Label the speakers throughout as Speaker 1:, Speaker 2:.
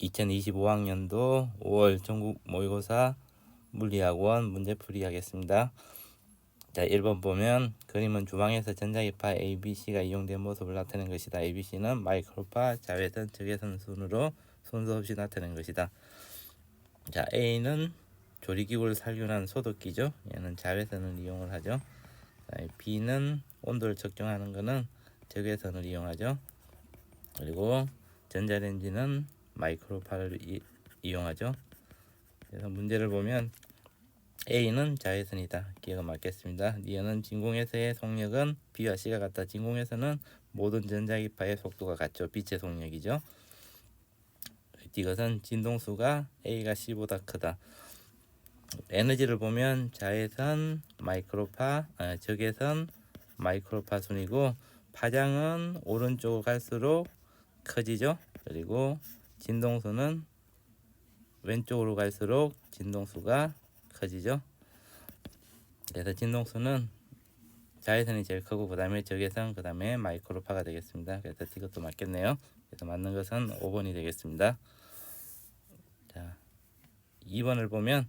Speaker 1: 2025학년도 5월 전국 모의고사 물리학원 문제풀이 하겠습니다. 자, 1번 보면 그림은 주방에서 전자기파 ABC가 이용된 모습을 나타낸 것이다. ABC는 마이크로파, 자외선, 적외선 순으로 순서 없이 나타낸 것이다. 자, A는 조리기구를 살균한 소독기죠. 얘는 자외선을 이용을 하죠. 자, B는 온도를 측정하는 것은 적외선을 이용하죠. 그리고 전자레인지는 마이크로파를 이용하죠. 그래서 문제를 보면 A는 자외선이다. 기억을 맞겠습니다. 니은은 진공에서의 속력은 B와 C가 같다. 진공에서는 모든 전자기파의 속도가 같죠. 빛의 속력이죠. 이것은 진동수가 A가 C보다 크다. 에너지를 보면 자외선 마이크로파, 적외선 마이크로파 순이고 파장은 오른쪽으로 갈수록 커지죠. 그리고 진동수는 왼쪽으로 갈수록 진동수가 커지죠. 그래서 진동수는 자외선이 제일 크고 그 다음에 적외선, 그 다음에 마이크로파가 되겠습니다. 그래서 이것도 맞겠네요. 그래서 맞는 것은 5번이 되겠습니다. 자, 2번을 보면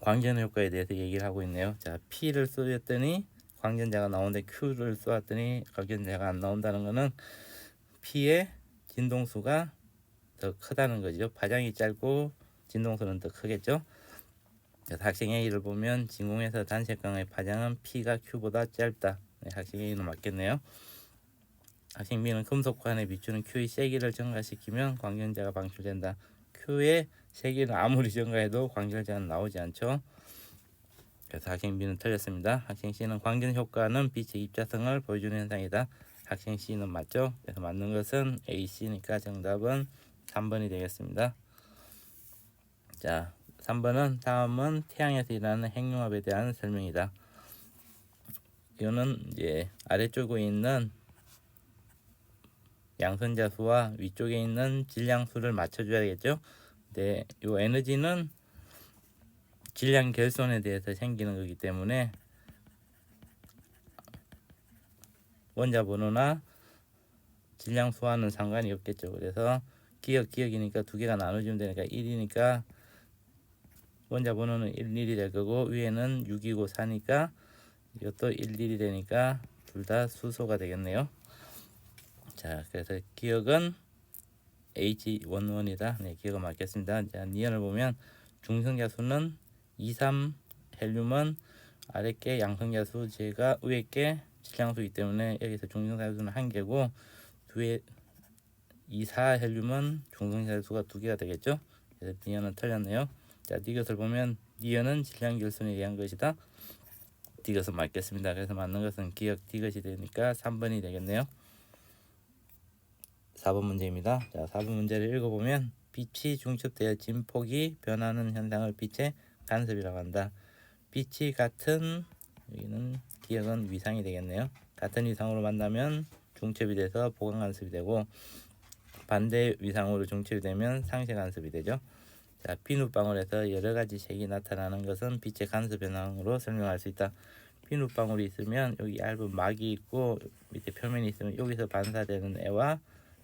Speaker 1: 광전 효과에 대해서 얘기를 하고 있네요. 자, P를 쏘였더니 광전자가 나오는데 Q를 쏘았더니 광전자가 안 나온다는 것은 P의 진동수가 더 크다는 거죠. 파장이 짧고 진동수는 더 크겠죠. 그래서 학생 A를 보면 진공에서 단색광의 파장은 P가 Q보다 짧다. 네, 학생 A는 맞겠네요. 학생 B는 금속관에 비추는 Q의 세기를 증가시키면 광전자가 방출된다. Q의 세기를 아무리 증가해도 광전자는 나오지 않죠. 그래서 학생 B는 틀렸습니다. 학생 C는 광전 효과는 빛의 입자성을 보여주는 현상이다. 학생 C는 맞죠? 그래서 맞는 것은 A, C니까 정답은 3번이 되겠습니다. 자, 3번은 다음은 태양에서 일어나는 핵융합에 대한 설명이다. 이거는 이제 아래쪽에 있는 양선자수와 위쪽에 있는 질량수를 맞춰줘야겠죠. 근데 이 에너지는 질량 결손에 대해서 생기는 거기 때문에 원자 번호나 질량 수와는 상관이 없겠죠. 그래서 기억이니까 두 개가 나눠주면 되니까 1이니까 원자 번호는 1, 1이 될 거고 위에는 6이고 4니까 이것도 1, 1이 되니까 둘 다 수소가 되겠네요. 자, 그래서 기억은 H11이다. 네, 기억은 맞겠습니다. 자, 니은을 보면 중성자수는 2, 3, 헬륨은 아래 게 양성자수, 제가 위에 게 질량수이기 때문에 여기서 중성자수는 한 개고 뒤에 2, 4 헬륨은 중성자수가 두 개가 되겠죠. 그래서 니은은 틀렸네요. 자, 이것을 보면 니은은 질량 결손에 의한 것이다. 이것은 맞겠습니다. 그래서 맞는 것은 기억 이것이 되니까 3번이 되겠네요. 4번 문제입니다. 자, 4번 문제를 읽어보면 빛이 중첩되어 진폭이 변하는 현상을 빛의 간섭이라고 한다. 빛이 같은, 여기는 기억은 위상이 되겠네요. 같은 위상으로 만나면 중첩이 돼서 보강 간섭이 되고 반대 위상으로 중첩이 되면 상쇄 간섭이 되죠. 자, 비눗방울에서 여러 가지 색이 나타나는 것은 빛의 간섭 현상으로 설명할 수 있다. 비눗방울이 있으면 여기 얇은 막이 있고 밑에 표면이 있으면 여기서 반사되는 애와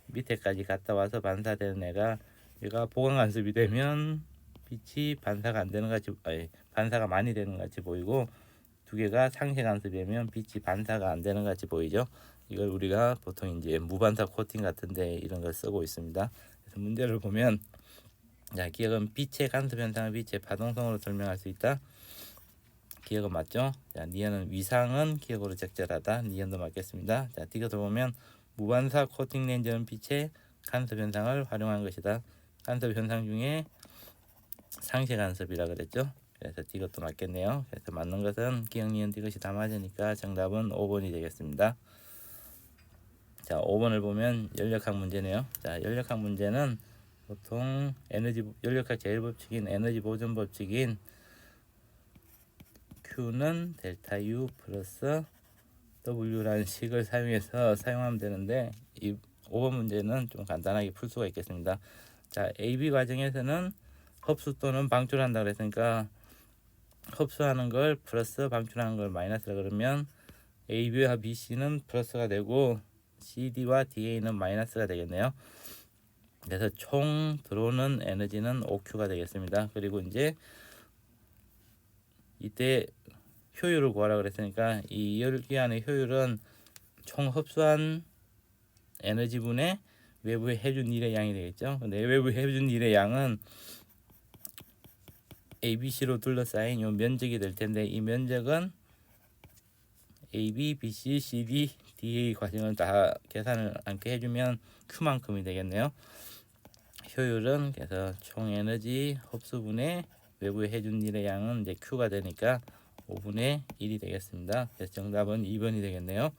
Speaker 1: 밑에까지 갔다 와서 반사되는 애가 얘가 보강 간섭이 되면 빛이 반사가 안 되는 것 같이, 반사가 많이 되는 것 같이 보이고 두 개가 상쇄 간섭이 되면 빛이 반사가 안 되는 것 같이 보이죠. 이걸 우리가 보통 이제 무반사 코팅 같은데 이런 걸 쓰고 있습니다. 그래서 문제를 보면 자, 기억은 빛의 간섭 현상을 빛의 파동성으로 설명할 수 있다. 기억은 맞죠? 자, 니은은 위상은 기억으로 적절하다. 니은도 맞겠습니다. 자, 이것을 보면 무반사 코팅 렌즈는 빛의 간섭 현상을 활용한 것이다. 간섭 현상 중에 상쇄 간섭이라 그랬죠. 그래서 이것도 맞겠네요. 그래서 맞는 것은 기억, 니은, 이것이 다 맞으니까 정답은 5번이 되겠습니다. 자, 5번을 보면 연력학 문제네요. 자, 연력학 문제는 보통 연력학 제일법칙인 에너지 보존 법칙인 Q는 델타 U 플러스 W라는 식을 사용하면 되는데 이 5번 문제는 좀 간단하게 풀 수가 있겠습니다. 자, AB 과정에서는 흡수 또는 방출한다 그랬으니까 흡수하는 걸 플러스 방출하는 걸 마이너스라 그러면 AB와 BC는 플러스가 되고 CD와 DA는 마이너스가 되겠네요. 그래서 총 들어오는 에너지는 OQ가 되겠습니다. 그리고 이제 이때 효율을 구하라 그랬으니까 이 열기안의 효율은 총 흡수한 에너지분의 외부에 해준 일의 양이 되겠죠. 근데 외부에 해준 일의 양은 ABC로 둘러싸인 요 면적이 될 텐데, 이 면적은 AB, BC, CD, DA 과정을 다 계산을 함께 해주면 Q만큼이 되겠네요. 효율은 그래서 총 에너지 흡수분의 외부에 해준 일의 양은 이제 Q가 되니까 5분의 1이 되겠습니다. 그래서 정답은 2번이 되겠네요.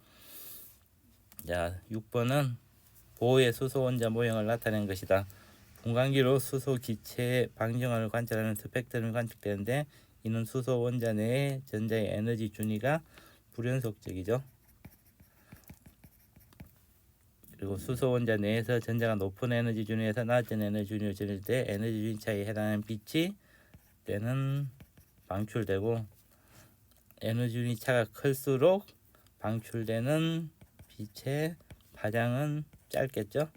Speaker 1: 자, 6번은 보호의 수소 원자 모형을 나타낸 것이다. 분광기로 수소 기체의 방정환을 관찰하는 스펙트럼이 관측되는데, 이는 수소 원자 내의 전자의 에너지 준위가 불연속적이죠. 그리고 수소 원자 내에서 전자가 높은 에너지 준위에서 낮은 에너지 준위로 전해질 때 에너지 준위 차이에 해당하는 빛이 때는 방출되고, 에너지 준위 차가 클수록 방출되는 빛의 파장은 짧겠죠.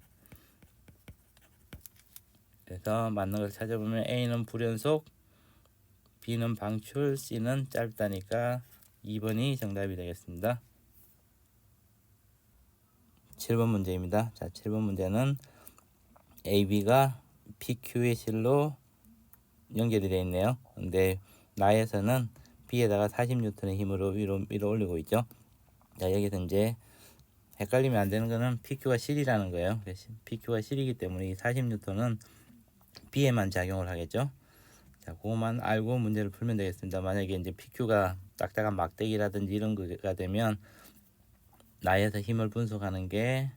Speaker 1: 그래서 맞는 걸 찾아보면 A는 불연속, B는 방출, C는 짧다니까 2번이 정답이 되겠습니다. 7번 문제입니다. 자, 7번 문제는 AB가 PQ의 실로 연결이 되어 있네요. 근데 나에서는 B에다가 40N의 힘으로 위로 올리고 있죠. 자, 여기서 이제 헷갈리면 안 되는 거는 PQ가 실이라는 거예요. PQ가 실이기 때문에 이 40N은 B에만 작용을 하겠죠. 자, 그것만 알고 문제를 풀면 되겠습니다. 만약에 이제 PQ가 딱딱한 막대기라든지 이런 거가 되면 나에서 힘을 분석하는 게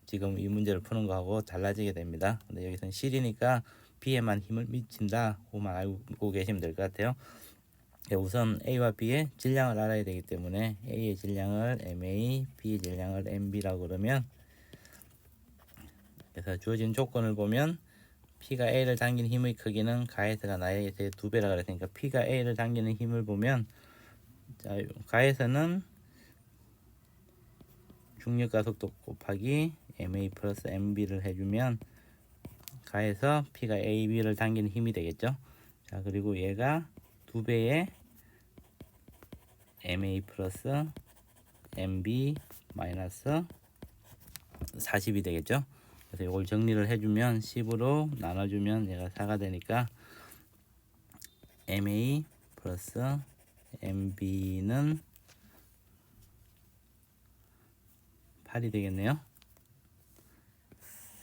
Speaker 1: 지금 이 문제를 푸는 거하고 달라지게 됩니다. 근데 여기서는 실이니까 B에만 힘을 미친다, 그것만 알고 계시면 될 것 같아요. 우선 A와 B의 질량을 알아야 되기 때문에 A의 질량을 MA, B의 질량을 MB라고 그러면, 그래서 주어진 조건을 보면 P가 A를 당기는 힘의 크기는 가해서가 나에게 2배라 그랬으니까 P가 A를 당기는 힘을 보면, 자, 가해서는 중력과 속도 곱하기 MA 플러스 MB를 해주면 가해서 P가 AB를 당기는 힘이 되겠죠. 자, 그리고 얘가 2배의 MA 플러스 MB 마이너스 40이 되겠죠. 그래서 이걸 정리를 해주면 10으로 나눠주면 얘가 4가 되니까 MA 플러스 MB는 8이 되겠네요.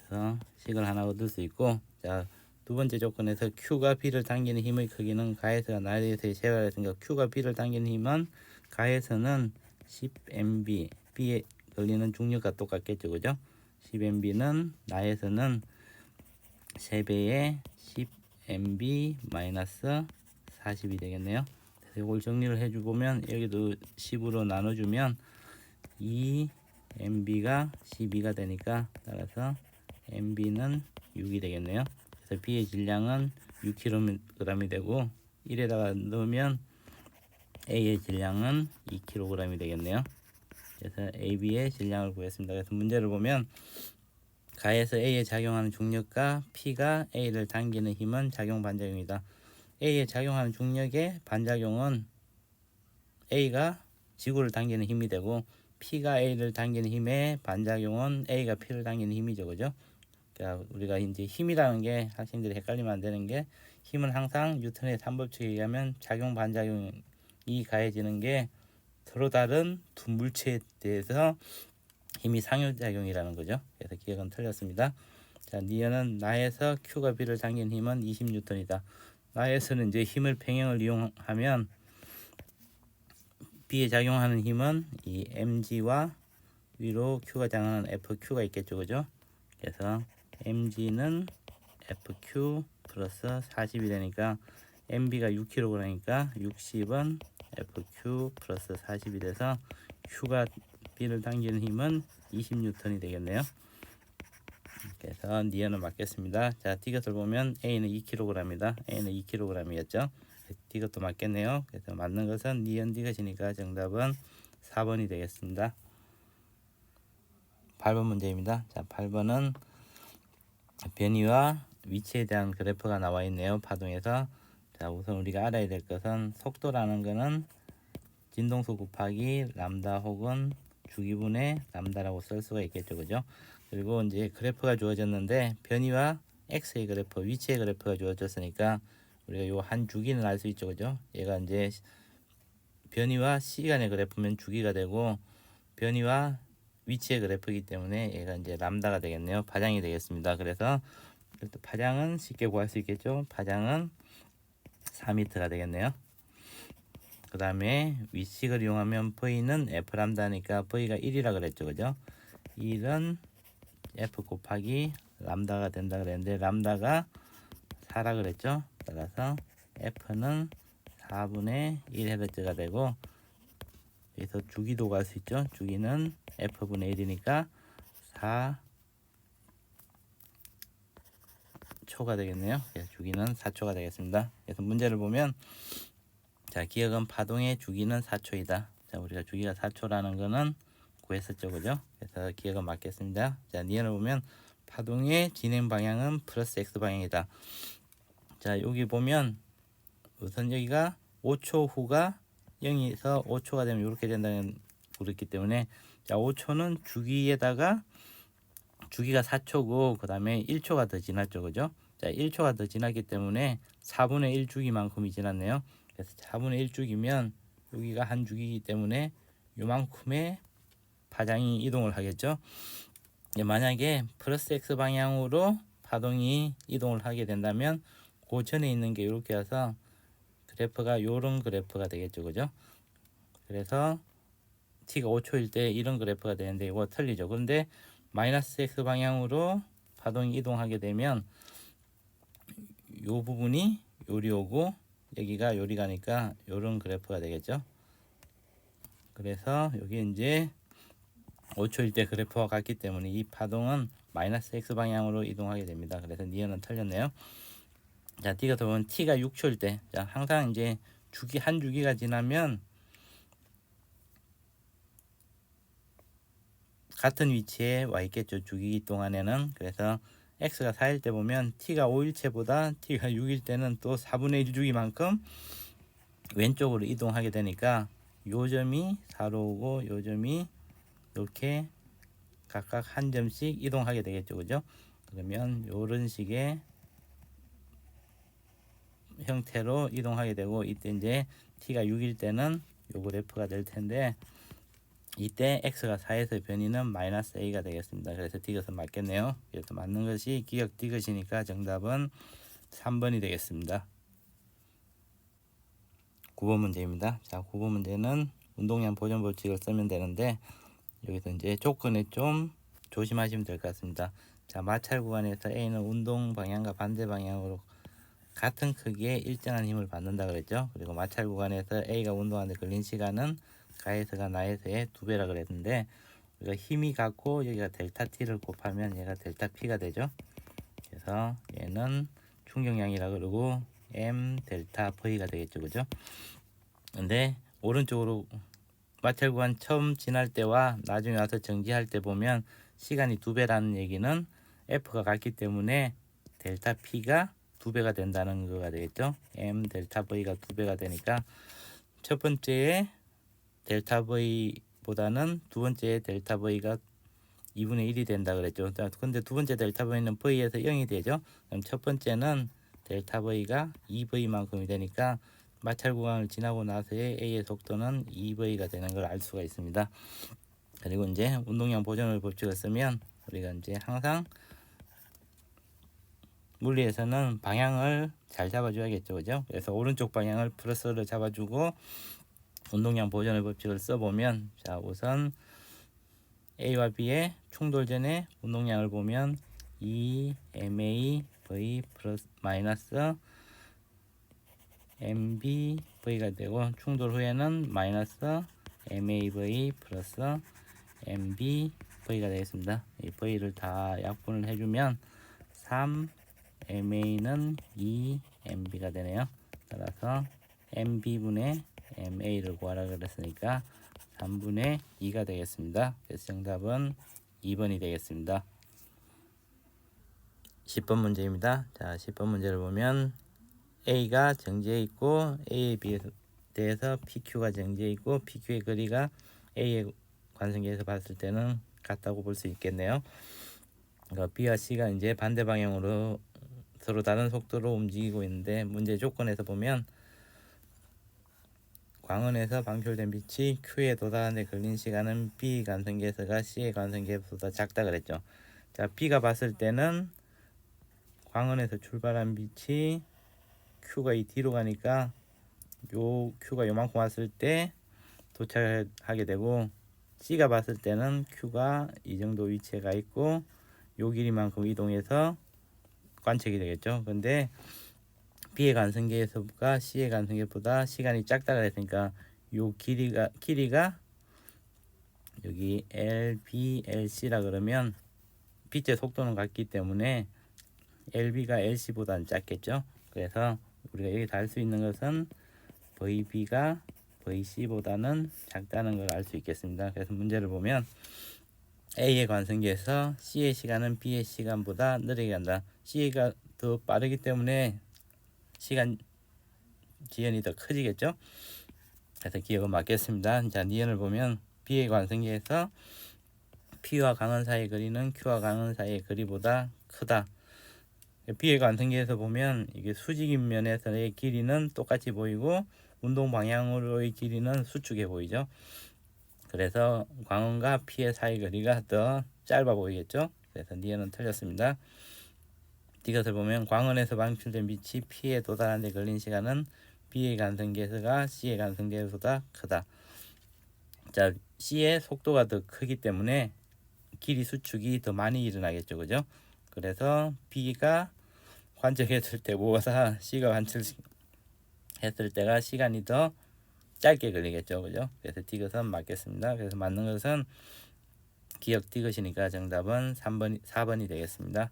Speaker 1: 그래서 식을 하나 얻을 수 있고, 자, 두 번째 조건에서 Q가 B를 당기는 힘의 크기는 가해서가 나에서의 제가 했으니까 Q가 B를 당기는 힘은 가해서는 10MB, B에 걸리는 중력과 똑같겠죠, 그죠? 10MB는 나에서는 3배의 10MB 마이너스 40이 되겠네요. 그래서 이걸 정리를 해주보면 여기도 10으로 나눠주면 2MB가 12가 되니까 따라서 MB는 6이 되겠네요. 그래서 B의 질량은 6kg이 되고 1에다가 넣으면 A의 질량은 2kg이 되겠네요. 그래서 AB의 질량을 구했습니다. 그래서 문제를 보면 가에서 A에 작용하는 중력과 P가 A를 당기는 힘은 작용 반작용이다. A에 작용하는 중력의 반작용은 A가 지구를 당기는 힘이 되고, P가 A를 당기는 힘의 반작용은 A가 P를 당기는 힘이죠, 그죠? 그러니까 우리가 이제 힘이라는 게 학생들이 헷갈리면 안 되는 게, 힘은 항상 뉴턴의 3법칙에 의하면 작용 반작용이 가해지는 게 서로 다른 두 물체에 대해서 힘이 상호작용이라는 거죠. 그래서 기억은 틀렸습니다. 자, 니은은 나에서 Q가 B를 당긴 힘은 20N이다. 나에서는 이제 힘을 평형을 이용하면 B에 작용하는 힘은 이 mg와 위로 Q가 작용하는 FQ가 있겠죠, 그죠? 그래서 mg는 FQ 플러스 40이 되니까 MB가 6kg이니까 60은 FQ 플러스 40이 돼서 Q가 B를 당기는 힘은 20N이 되겠네요. 그래서 니은을 맞겠습니다. 자, D것을 보면 A는 2kg이다. A는 2kg이었죠. D것도 맞겠네요. 그래서 맞는 것은 니은 D것이니까 정답은 4번이 되겠습니다. 8번 문제입니다. 자, 8번은 변이와 위치에 대한 그래프가 나와 있네요. 파동에서. 자, 우선 우리가 알아야 될 것은 속도라는 것은 진동수 곱하기 람다 혹은 주기분의 람다라고 쓸 수가 있겠죠. 그죠? 그리고 이제 그래프가 주어졌는데 변이와 x의 그래프, 위치의 그래프가 주어졌으니까 우리가 요 한 주기는 알 수 있죠. 그죠? 얘가 이제 변이와 시간의 그래프면 주기가 되고 변이와 위치의 그래프이기 때문에 얘가 이제 람다가 되겠네요. 파장이 되겠습니다. 그래서 파장은 쉽게 구할 수 있겠죠. 파장은 4m가 되겠네요. 그 다음에 위식을 이용하면 V는 F 람다니까 V가 1이라 그랬죠. 그죠? 1은 F 곱하기 람다가 된다 그랬는데 람다가 4라 그랬죠. 따라서 F는 4분의 1Hz가 되고 여기서 주기도 갈 수 있죠. 주기는 F분의 1이니까 4초가 되겠네요. 주기는 4초가 되겠습니다. 그래서 문제를 보면 자, 기억은 파동의 주기는 4초이다. 자, 우리가 주기가 4초라는 거는 구했었죠. 그죠? 그래서 기억은 맞겠습니다. 자, 니은을 보면 파동의 진행 방향은 플러스 X 방향이다. 자, 여기 보면 우선 여기가 5초 후가 0에서 5초가 되면 이렇게 된다는 그렇기 때문에 자, 5초는 주기에다가 주기가 4초고 그 다음에 1초가 더 지났죠. 그죠? 자, 1초가 더 지났기 때문에 4분의 1 주기만큼이 지났네요. 그래서 4분의 1 주기면 여기가 한 주기이기 때문에 요만큼의 파장이 이동을 하겠죠. 만약에 플러스 X 방향으로 파동이 이동을 하게 된다면 그 전에 있는 게 이렇게 와서 그래프가 요런 그래프가 되겠죠. 그죠? 그래서 t가 5초일 때 이런 그래프가 되는데 이거 틀리죠. 그런데 마이너스 X 방향으로 파동이 이동하게 되면 요 부분이 요리 오고 여기가 요리 가니까 요런 그래프가 되겠죠. 그래서 여기 이제 5초일 때 그래프와 같기 때문에 이 파동은 마이너스 X 방향으로 이동하게 됩니다. 그래서 니은은 틀렸네요. 자, D가 보면 T가 6초일 때, 자, 항상 이제 주기 한 주기가 지나면 같은 위치에 와 있겠죠. 주기 동안에는. 그래서 X가 4일 때 보면 T가 5일체보다 T가 6일 때는 또 4분의 1 주기만큼 왼쪽으로 이동하게 되니까 요 점이 4로 오고 요 점이 이렇게 각각 한 점씩 이동하게 되겠죠. 그죠? 그러면 요런 식의 형태로 이동하게 되고 이때 이제 T가 6일 때는 요 그래프가 될 텐데 이때 X가 4에서 변이는 마이너스 A가 되겠습니다. 그래서 디귿은 맞겠네요. 그래서 맞는 것이 기억 디귿이니까 정답은 3번이 되겠습니다. 9번 문제입니다. 자, 9번 문제는 운동량 보존 법칙을 쓰면 되는데 여기서 이제 조건에 좀 조심하시면 될 것 같습니다. 자, 마찰 구간에서 A는 운동 방향과 반대 방향으로 같은 크기의 일정한 힘을 받는다 그랬죠. 그리고 마찰 구간에서 A가 운동하는데 걸린 시간은 가에서가 나에서의 2배라 그랬는데 우리가 힘이 같고 여기가 델타 T를 곱하면 얘가 델타 P가 되죠. 그래서 얘는 충격량이라 그러고 M 델타 V가 되겠죠. 그죠? 근데 오른쪽으로 마찰 구간 처음 지날 때와 나중에 와서 정지할 때 보면 시간이 2배라는 얘기는 F가 같기 때문에 델타 P가 2배가 된다는 거가 되겠죠. M 델타 V가 2배가 되니까 첫 번째에 델타 V보다는 두 번째 델타 V가 2분의 1이 된다 그랬죠. 근데 두 번째 델타 V는 V에서 0이 되죠. 그럼 첫 번째는 델타 V가 2V만큼이 되니까 마찰 구간을 지나고 나서의 A의 속도는 2V가 되는 걸 알 수가 있습니다. 그리고 이제 운동량 보존 법칙을 쓰면 우리가 이제 항상 물리에서는 방향을 잘 잡아줘야겠죠. 그죠? 그래서 오른쪽 방향을 플러스로 잡아주고 운동량 보존의 법칙을 써보면 자, 우선 A와 B의 충돌 전에 운동량을 보면 2MA V 플러스 마이너스 MBV가 되고 충돌 후에는 마이너스 MAV 플러스 MBV가 되겠습니다. 이 V를 다 약분을 해주면 3MA는 2MB가 되네요. 따라서 MB분의 MA를 구하라 그랬으니까 3분의 2가 되겠습니다. 그래서 정답은 2번이 되겠습니다. 10번 문제입니다. 자, 10번 문제를 보면 A가 정지해 있고 A에 대해서 PQ가 정지해 있고 PQ의 거리가 A의 관성계에서 봤을 때는 같다고 볼 수 있겠네요. 그러니까 B와 C가 이제 반대 방향으로 서로 다른 속도로 움직이고 있는데 문제 조건에서 보면 광원에서 방출된 빛이 Q에 도달하는 데 걸린 시간은 B 관성계에서가 C의 관성계보다 작다 그랬죠. 자, B가 봤을 때는 광원에서 출발한 빛이 Q가 이 뒤로 가니까 요 Q가 요만큼 왔을 때 도착하게 되고, C가 봤을 때는 Q가 이 정도 위치에 가 있고 요 길이만큼 이동해서 관측이 되겠죠. 근데 B의 관성계에서가 C의 관성계보다 시간이 작다 그랬으니까 요 길이가 여기 LB, LC라 그러면 빛의 속도는 같기 때문에 LB가 LC보다는 작겠죠. 그래서 우리가 여기 달 수 있는 것은 VB가 VC보다는 작다는 걸 알 수 있겠습니다. 그래서 문제를 보면 A의 관성계에서 C의 시간은 B의 시간보다 느리게 간다. C가 더 빠르기 때문에 시간 지연이 더 커지겠죠. 그래서 기억은 맞겠습니다. 자, 니은을 보면 B의 관성계에서 P와 강원 사이의 거리는 Q와 강원 사이의 거리보다 크다. B의 관성계에서 보면 이게 수직인 면에서의 길이는 똑같이 보이고 운동 방향으로의 길이는 수축해 보이죠. 그래서 광원과 P의 사이 거리가 더 짧아 보이겠죠. 그래서 니은은 틀렸습니다. 이것을 보면 광원에서 방출된 빛이 P에 도달하는 데 걸린 시간은 B의 관성계에서가 C의 관성계보다 크다. 자, C의 속도가 더 크기 때문에 길이 수축이 더 많이 일어나겠죠. 그죠? 그래서 B가 관측했을 때보다 C가 관측했을 때가 시간이 더 짧게 걸리겠죠. 그죠? 그래서 디귿은 맞겠습니다. 그래서 맞는 것은 기억 디귿이니까 정답은 4번이 되겠습니다.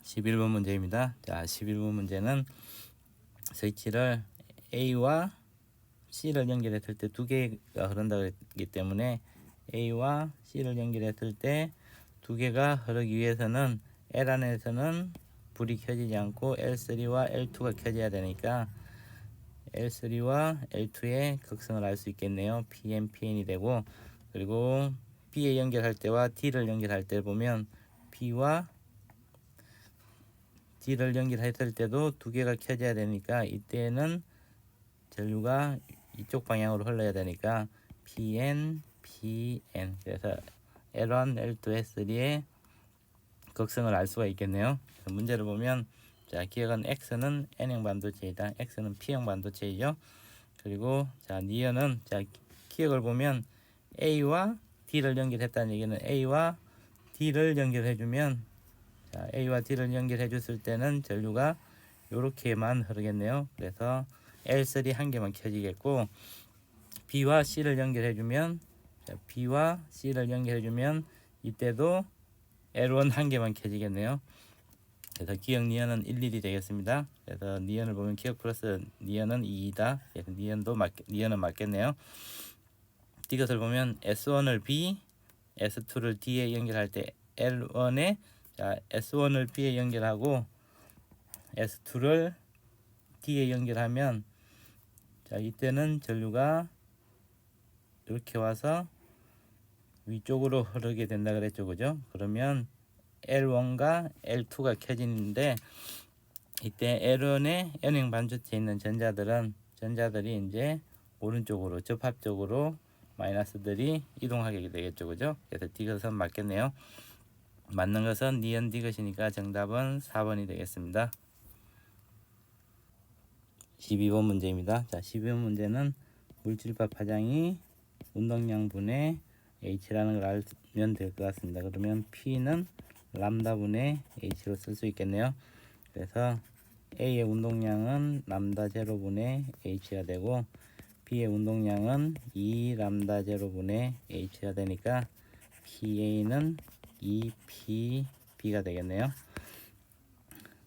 Speaker 1: 11번 문제입니다. 자, 11번 문제는 스위치를 A와 C를 연결했을 때 두 개가 흐른다고 했기 때문에 A와 C를 연결했을 때 두 개가 흐르기 위해서는 L 안에서는 불이 켜지지 않고 L3와 L2가 켜져야 되니까 L3와 L2의 극성을 알 수 있겠네요. PN, PN이 되고, 그리고 B에 연결할 때와 D를 연결할 때 보면 B와 D를 연결했을 때도 두 개가 켜져야 되니까 이때는 전류가 이쪽 방향으로 흘러야 되니까 PN, PN. 그래서 L1, L2, S3의 극성을 알 수가 있겠네요. 문제를 보면 자, 기억은 X는 N형 반도체이다. X는 P형 반도체이죠. 그리고 자, 니은은 자, 기억을 보면 A와 D를 연결했다는 얘기는 A와 D를 연결해주면 자, A와 D를 연결해줬을 때는 전류가 이렇게만 흐르겠네요. 그래서 L3 한 개만 켜지겠고, B와 C를 연결해주면 자, B와 C를 연결해주면 이때도 L1 한 개만 켜지겠네요. 그래서 기억 니은은 11이 되겠습니다. 그래서 니은을 보면 기억 플러스 니은은 2이다. 그래서 니은은 맞겠네요. 이것을 보면 S1을 B, S2를 D에 연결할 때 L1에 자, S1을 B에 연결하고 S2를 D에 연결하면 자, 이때는 전류가 이렇게 와서 위쪽으로 흐르게 된다 그랬죠. 그죠? 그러면 L1과 L2가 켜지는데 이때 L1에 N형 반도체에 있는 전자들이 이제 오른쪽으로 접합적으로 마이너스들이 이동하게 되겠죠. 그죠? 그래서 디귿은 맞겠네요. 맞는 것은 니은 디귿이니까 정답은 4번이 되겠습니다. 12번 문제입니다. 자, 12번 문제는 물질파 파장이 운동량분의 H라는 걸 알면 될 것 같습니다. 그러면 P는 람다분의 H로 쓸 수 있겠네요. 그래서 A의 운동량은 람다 제로분의 H가 되고 B의 운동량은 2 람다 제로분의 H가 되니까 PA는 2PB가 되겠네요.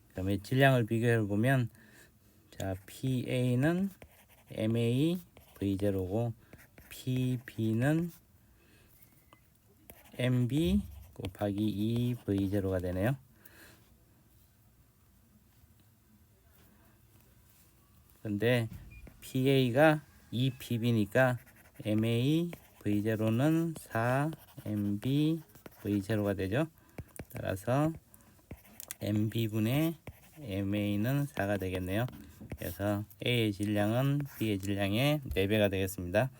Speaker 1: 그다음에 질량을 비교해 보면 자, PA는 MA V0고 PB는 MB 곱하기 2V0가 되네요. 근데 PA가 2PB니까 MA V0는 4MB V0가 되죠. 따라서 MB분의 MA는 4가 되겠네요. 그래서 A의 질량은 B의 질량의 4배가 되겠습니다.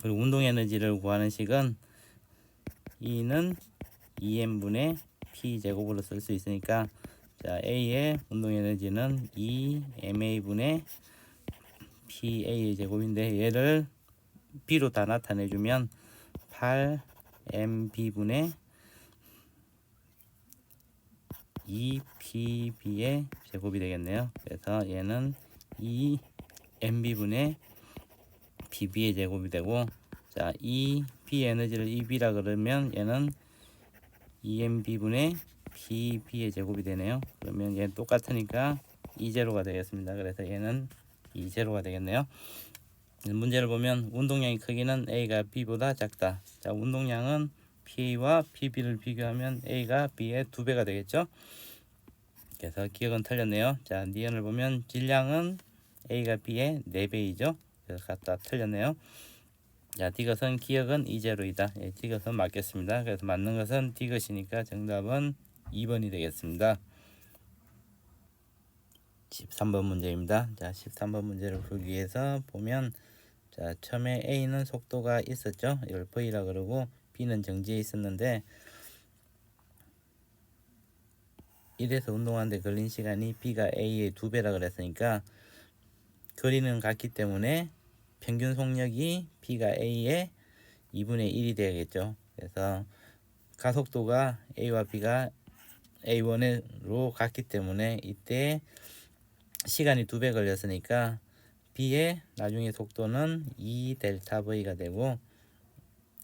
Speaker 1: 그리고 운동 에너지를 구하는 식은 E는 2M분의 P제곱으로 쓸 수 있으니까, 자, A의 운동 에너지는 2MA분의 PA의 제곱인데, 얘를 B로 다 나타내주면 8MB분의 2PB의 제곱이 되겠네요. 그래서 얘는 2MB분의 PB의 제곱이 되고, 자, 이 B 에너지를 EB라 그러면 얘는 2MB분의 PB의 제곱이 되네요. 그러면 얘는 똑같으니까 2제로가 되겠습니다. 그래서 얘는 2제로가 되겠네요. 문제를 보면 운동량의 크기는 A가 B보다 작다. 자, 운동량은 PA와 PB를 비교하면 A가 B의 2배가 되겠죠. 그래서 기억은 틀렸네요. 자, 니은을 보면 질량은 A가 B의 4배이죠. 그래서 갖다 틀렸네요. 자, D것은 기억은 2제로이다. 예, D것은 맞겠습니다. 그래서 맞는 것은 D것이니까 정답은 2번이 되겠습니다. 13번 문제입니다. 자, 13번 문제를 풀기 위해서 보면, 자, 처음에 A는 속도가 있었죠. 이걸 V라 그러고 B는 정지해 있었는데, 1에서 운동하는데 걸린 시간이 B가 A의 2배라 그랬으니까 거리는 같기 때문에 평균 속력이 B가 A의 2분의 1이 되겠죠. 그래서 가속도가 A와 B가 A1으로 같기 때문에 이때 시간이 2배 걸렸으니까 B의 나중에 속도는 2 델타 V가 되고,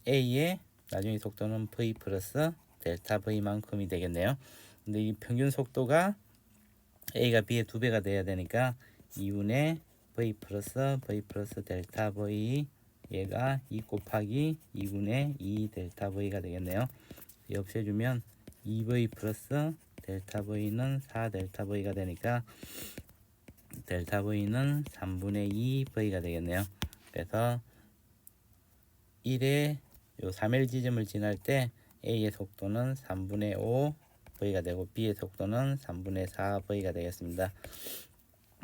Speaker 1: A의 나중에 속도는 V 플러스 델타 V만큼이 되겠네요. 근데 이 평균 속도가 A가 B의 2배가 돼야 되니까 2분의 V 플러스 델타 V, 얘가 2 곱하기 2분의 2 델타 V가 되겠네요. 없애주면 2V 플러스 델타 V는 4 델타 V가 되니까 델타 V는 3분의 2 V가 되겠네요. 그래서 1의 요 3L 지점을 지날 때 A의 속도는 3분의 5 V가 되고 B의 속도는 3분의 4 V가 되겠습니다.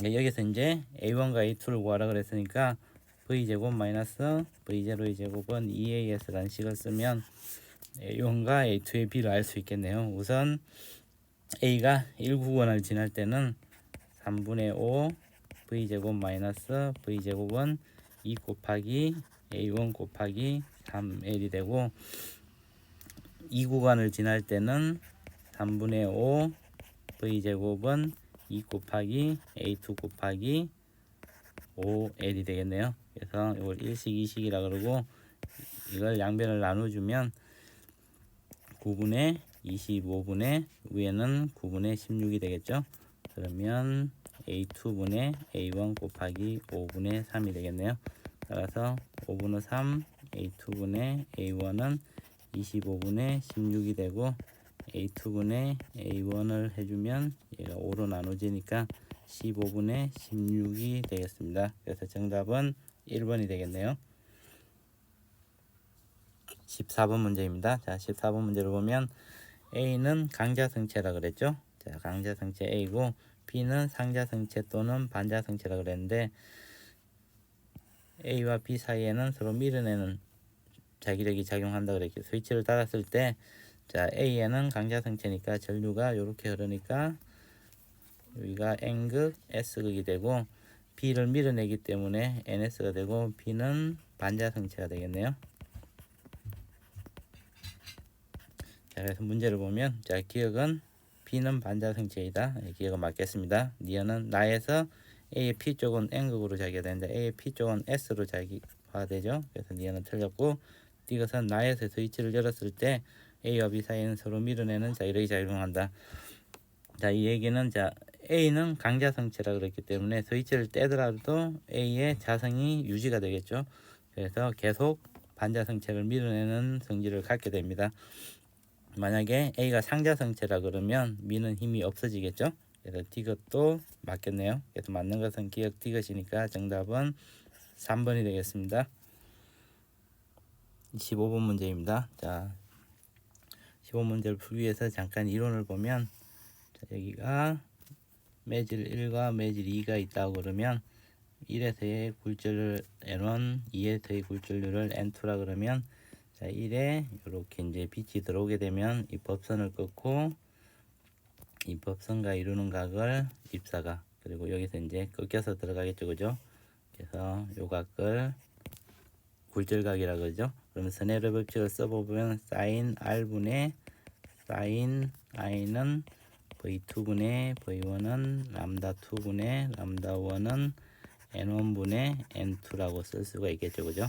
Speaker 1: 여기서 이제 A1과 A2를 구하라 그랬으니까 V제곱 마이너스 V0의 제곱은 2AS라는 식을 쓰면 A1과 A2의 B를 알 수 있겠네요. 우선 A가 1구간을 지날 때는 3분의 5 V제곱 마이너스 V제곱은 2 곱하기 A1 곱하기 3L이 되고, 2구간을 지날 때는 3분의 5 V제곱은 2 곱하기 A2 곱하기 5L이 되겠네요. 그래서 이걸 1식 2식이라 그러고 이걸 양변을 나눠주면 9분의 25분의 위에는 9분의 16이 되겠죠. 그러면 A2분의 A1 곱하기 5분의 3이 되겠네요. 따라서 5분의 3 A2분의 A1은 25분의 16이 되고, A2분의 A1을 해주면 얘가 5로 나눠지니까 15분의 16이 되겠습니다. 그래서 정답은 1번이 되겠네요. 14번 문제입니다. 자, 14번 문제를 보면 A는 강자성체라 그랬죠. 자, 강자성체 A고 B는 상자성체 또는 반자성체라 그랬는데, A와 B 사이에는 서로 밀어내는 자기력이 작용한다 그랬죠. 스위치를 닫았을 때, 자, A에는 강자성체니까 전류가 이렇게 흐르니까 여기가 N극 S극이 되고, B를 밀어내기 때문에 NS가 되고, B는 반자성체가 되겠네요. 자, 그래서 문제를 보면, 자, 기억은 B는 반자성체이다. 기억은 맞겠습니다. 니은은 나에서 A의 P 쪽은 N극으로 자기가 되는데 A의 P 쪽은 S로 자기화되죠. 그래서 니은은 틀렸고, D것은 나에서 스위치를 열었을 때 A와 B 사이에는 서로 밀어내는 자기력이 작용한다. 자, 이 얘기는, 자, A는 강자성체라 그랬기 때문에 스위치를 떼더라도 A의 자성이 유지가 되겠죠. 그래서 계속 반자성체를 밀어내는 성질을 갖게 됩니다. 만약에 A가 상자성체라 그러면 미는 힘이 없어지겠죠. 그래서 디귿도 맞겠네요. 그래서 맞는 것은 기억 디귿이니까 정답은 3번이 되겠습니다. 15번 문제입니다. 자, 15문제를 풀기 위해서 잠깐 이론을 보면, 자, 여기가 매질 1과 매질 2가 있다고 그러면 1에서의 굴절을 N1, 2에서의 굴절률을 N2라 그러면, 자, 1에 이렇게 이제 빛이 들어오게 되면 이 법선을 끊고 이 법선과 이루는 각을 입사각, 그리고 여기서 이제 꺾여서 들어가겠죠, 그죠? 그래서 요 각을 굴절각이라 그러죠. 그러면 선혜의 법칙을 써보면 사인 R분의 사인 I는 V2분의 V1은 람다 2분의 람다 1은 N1분의 N2라고 쓸 수가 있겠죠, 그죠?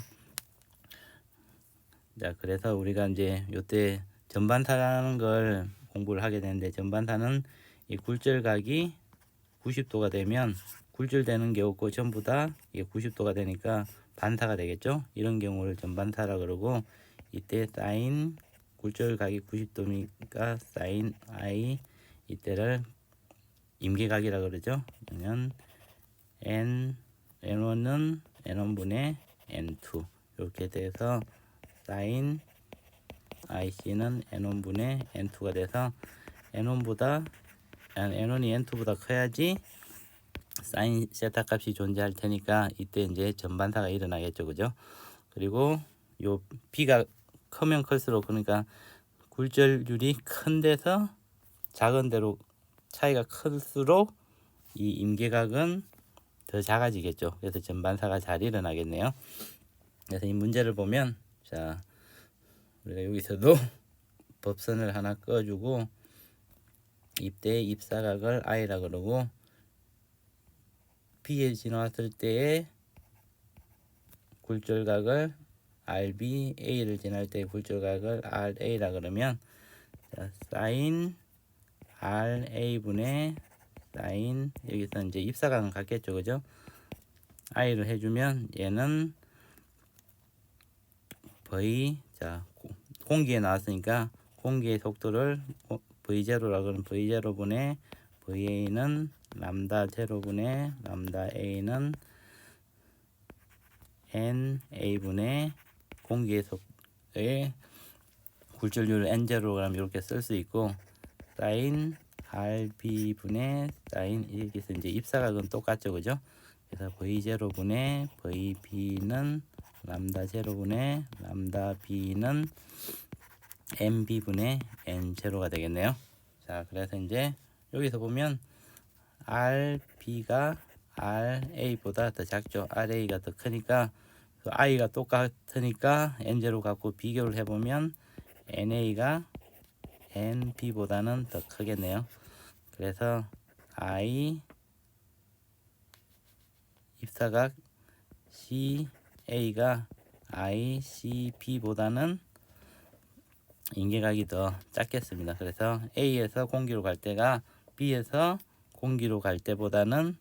Speaker 1: 자, 그래서 우리가 이제 요때 전반타라는 걸 공부를 하게 되는데, 전반타는 이 굴절각이 90도가 되면 굴절되는 게 없고 전부 다 이게 90도가 되니까 반타가 되겠죠. 이런 경우를 전반타라 그러고, 이때 사인 굴절각이 90도니까 사인 I 이때를 임계각이라 그러죠. 그러면 N1은 N1분의 N2 이렇게 돼서 사인 IC는 N1분의 N2가 돼서 N1이 N2보다 커야지 사인 세타 값이 존재할 테니까 이때 이제 전반타가 일어나겠죠, 그죠? 그리고 요 B가 크면 클수록, 그러니까 굴절률이 큰 데서 작은 데로 차이가 클수록 이 임계각은 더 작아지겠죠. 그래서 전반사가 잘 일어나겠네요. 그래서 이 문제를 보면, 자, 우리가 여기서도 법선을 하나 꺼주고 입대 입사각을 I라 그러고, B에 지나왔을 때의 굴절각을 RB, A를 지날 때의 굴절각을 RA라 그러면, 자, 사인 RA분의 사인, 여기서 이제 입사각은 같겠죠, 그죠? I를 해주면 얘는 V, 자, 공기에 나왔으니까 공기의 속도를 V0라 그러면 V0분의 VA는 람다 제로분의 람다 A는 NA분의 공기의 속도의 굴절률을 N0로 그러면 이렇게 쓸 수 있고, 사인 RB분의 사인, 여기서 이제 입사각은 똑같죠, 그죠? 그래서 V0분의 VB는 람다 제로분의 람다 B는 MB분의 N0가 되겠네요. 자, 그래서 이제 여기서 보면 RB가 RA보다 더 작죠. RA가 더 크니까 I가 똑같으니까 N0 갖고 비교를 해보면 NA가 NB보다는 더 크겠네요. 그래서 I 입사각 CA가 ICB보다는 임계각이 더 작겠습니다. 그래서 A에서 공기로 갈 때가 B에서 공기로 갈 때보다는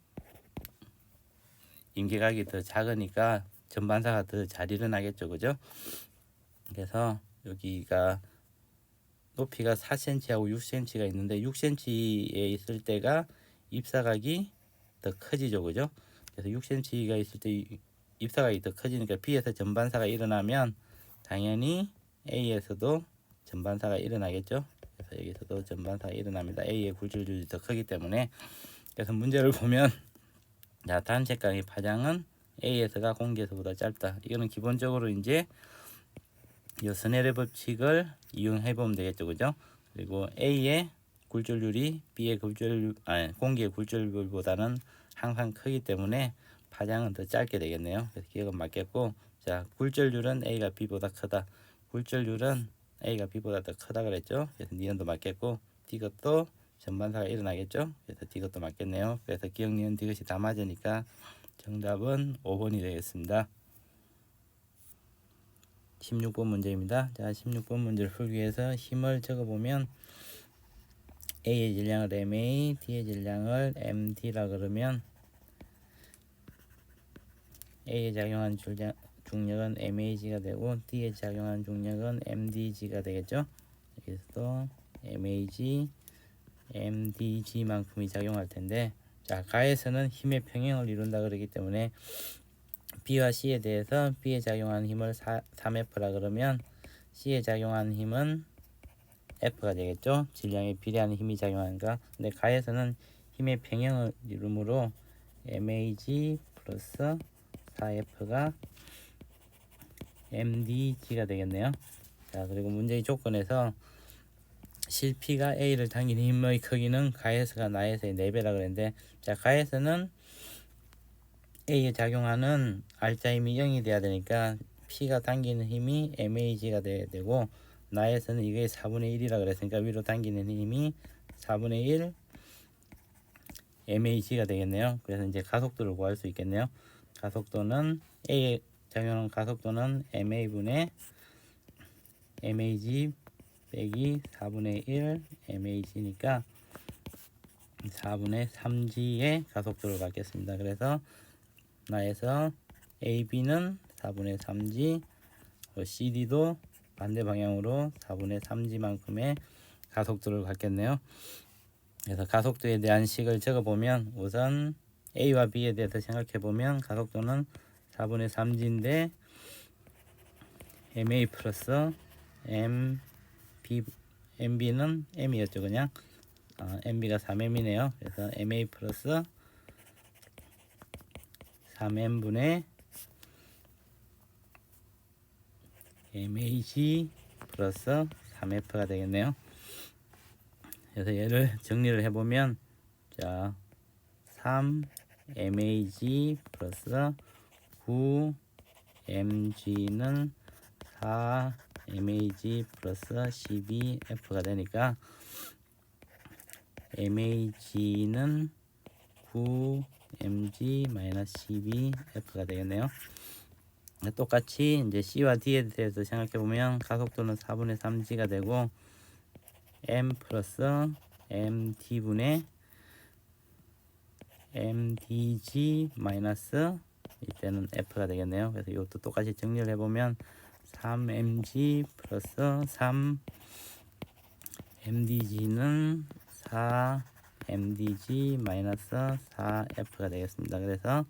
Speaker 1: 임계각이 더 작으니까 전반사가 더 잘 일어나겠죠, 그죠? 그래서 여기가 높이가 4cm하고 6cm가 있는데 6cm에 있을 때가 입사각이 더 커지죠, 그죠? 그래서 6cm가 있을 때 입사각이 더 커지니까 B에서 전반사가 일어나면 당연히 A에서도 전반사가 일어나겠죠. 그래서 여기서도 전반사가 일어납니다. A의 굴절률이 더 크기 때문에. 그래서 문제를 보면, 자, 단색강의 파장은 A에서가 공기에서보다 짧다. 이거는 기본적으로 이제 이 스넬의 법칙을 이용해 보면 되겠죠, 그죠? 그리고 A의 굴절률이 B의 공기의 굴절률보다는 항상 크기 때문에 파장은 더 짧게 되겠네요. 그래서 기억은 맞겠고, 자, 굴절률은 A가 B보다 크다. 굴절률은 A가 B보다 더 크다 그랬죠. 그래서 니은도 맞겠고, 디귿도 전반사가 일어나겠죠. 그래서 디귿도 맞겠네요. 그래서 기억, 니은, 디귿이 다 맞으니까 정답은 5번이 되겠습니다. 16번 문제입니다. 자, 16번 문제를 풀기 위해서 힘을 적어보면 A의 질량을 MA, D의 질량을 MD라 그러면 A에 작용한 중력은 MAG가 되고 D에 작용한 중력은 MDG가 되겠죠. 여기서도 MAG, MDG만큼이 작용할 텐데, 자, 가에서는 힘의 평형을 이룬다 그러기 때문에 B와 C에 대해서 B에 작용하는 힘을 3F라 그러면 C에 작용하는 힘은 F가 되겠죠. 질량에 비례하는 힘이 작용하니까. 근데 가에서는 힘의 평형을 이루므로 MAG 플러스 4F가 MDG가 되겠네요. 자, 그리고 문제의 조건에서 실P가 A를 당기는 힘의 크기는 가에서가 나에서의 4배라 그랬는데, 자, 가에서는 A에 작용하는 R자 힘이 0이 돼야 되니까 P가 당기는 힘이 MAG가 돼야 되고, 나에서는 이게 4분의 1이라 그랬으니까 위로 당기는 힘이 4분의 1 MAG가 되겠네요. 그래서 이제 가속도를 구할 수 있겠네요. 가속도는 A에 작용하는 가속도는 MA분의 MAG 빼기 4분의 1 MAG니까 4분의 3G의 가속도를 갖겠습니다. 그래서 나에서 AB는 4분의 3G, CD도 반대 방향으로 4분의 3G만큼의 가속도를 갖겠네요. 그래서 가속도에 대한 식을 적어보면 우선 A와 B에 대해서 생각해보면 가속도는 4분의 3G인데 MA 플러스 MB는 M이었죠. 그냥 MB가 3M이네요. 그래서 MA 플러스 3M분의 MAG 플러스 3F가 되겠네요. 그래서 얘를 정리를 해보면, 자, 3MAG 플러스 9MG는 4MAG 플러스 12F가 되니까 MAG는 9MG 마이너스 12F가 되겠네요. 똑같이 이제 C와 D에 대해서 생각해보면 가속도는 4분의 3G가 되고 M 플러스 MD분의 MDG 마이너스 이때는 F가 되겠네요. 그래서 이것도 똑같이 정리를 해보면 3MG 플러스 3MDG는 4MDG 마이너스 4F가 되겠습니다. 그래서